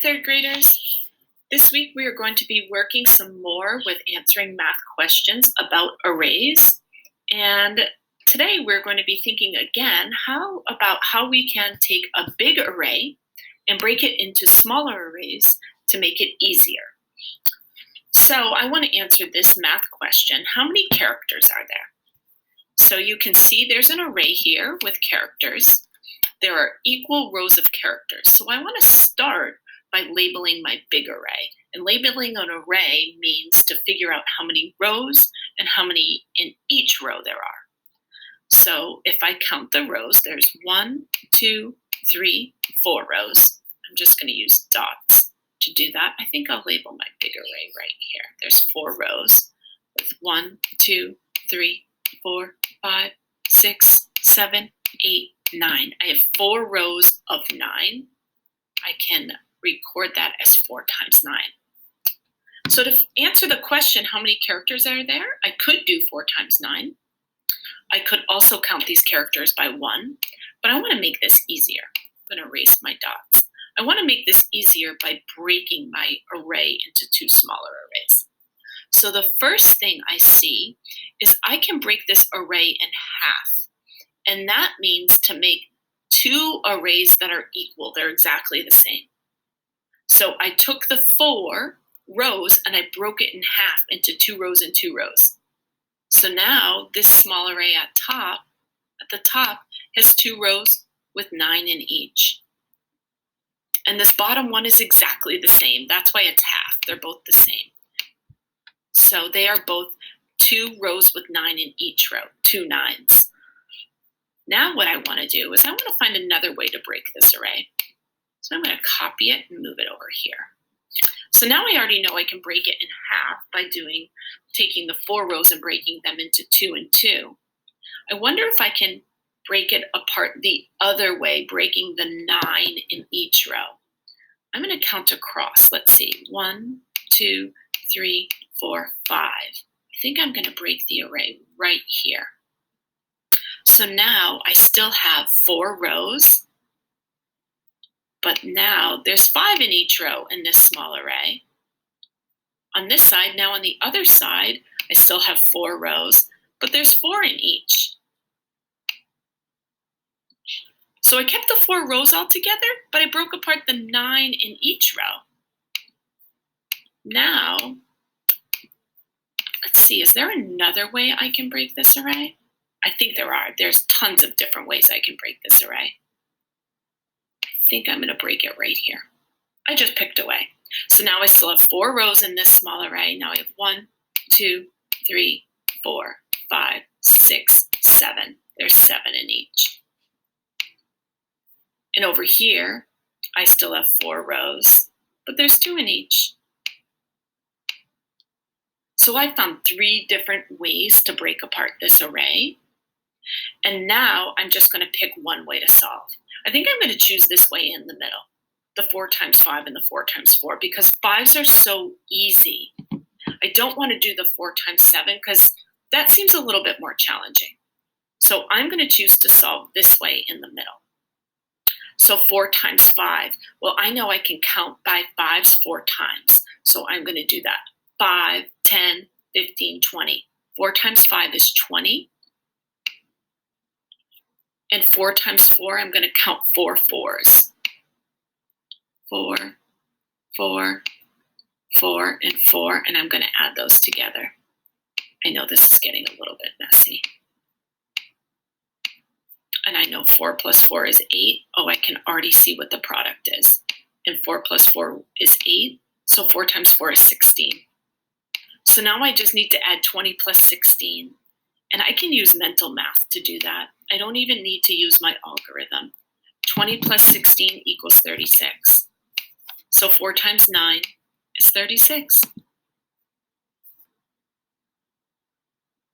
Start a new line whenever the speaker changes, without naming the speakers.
third graders. This week we are going to be working some more with answering math questions about arrays. And today we're going to be thinking again about how we can take a big array and break it into smaller arrays to make it easier. So I want to answer this math question. How many characters are there? So you can see there's an array here with characters. There are equal rows of characters. So I want to start by labeling my big array. And labeling an array means to figure out how many rows and how many in each row there are. So if I count the rows, there's 1, 2, 3, 4 rows. I'm just going to use dots to do that. I think I'll label my big array right here. There's 4 rows with 1, 2, 3, 4, 5, 6, 7, 8, 9. I have 4 rows of 9. I can record that as 4 times 9. So to answer the question, how many characters are there? I could do 4 times 9. I could also count these characters by 1, but I want to make this easier. I'm going to erase my dots. I want to make this easier by breaking my array into 2 smaller arrays. So the first thing I see is I can break this array in half. And that means to make 2 arrays that are equal. They're exactly the same. So I took the 4 rows and I broke it in half into 2 rows and 2 rows. So now this small array at the top has 2 rows with 9 in each. And this bottom one is exactly the same. That's why it's half. They're both the same. So they are both 2 rows with 9 in each row, 2 9s. Now what I want to do is I want to find another way to break this array. So I'm going to copy it and move it over here. So now I already know I can break it in half by taking the 4 rows and breaking them into 2 and 2. I wonder if I can break it apart the other way, breaking the 9 in each row. I'm going to count across. Let's see, 1, 2, 3, 4, 5. I think I'm going to break the array right here. So now I still have 4 rows, but now there's 5 in each row in this small array. On this side, now on the other side, I still have 4 rows, but there's 4 in each. So I kept the 4 rows all together, but I broke apart the 9 in each row. Now, let's see, is there another way I can break this array? I think there are. There's tons of different ways I can break this array. I think I'm going to break it right here. I just picked a way. So now I still have 4 rows in this small array. Now I have 1, 2, 3, 4, 5, 6, 7. There's 7 in each. And over here, I still have 4 rows, but there's 2 in each. So I found 3 different ways to break apart this array. And now I'm just going to pick one way to solve. I think I'm going to choose this way in the middle, the 4 times 5 and the 4 times 4, because 5s are so easy. I don't want to do the 4 times 7 because that seems a little bit more challenging. So I'm going to choose to solve this way in the middle. So 4 times 5, well, I know I can count by 5s 4 times. So I'm going to do that. 5, 10, 15, 20. 4 times 5 is 20. And 4 times 4, I'm going to count 4 4s. 4, 4, 4, and 4, and I'm going to add those together. I know this is getting a little bit messy. And I know 4 plus 4 is 8. Oh, I can already see what the product is. And 4 plus 4 is 8, so 4 times 4 is 16. So now I just need to add 20 plus 16. And I can use mental math to do that. I don't even need to use my algorithm. 20 plus 16 equals 36. So 4 times 9 is 36.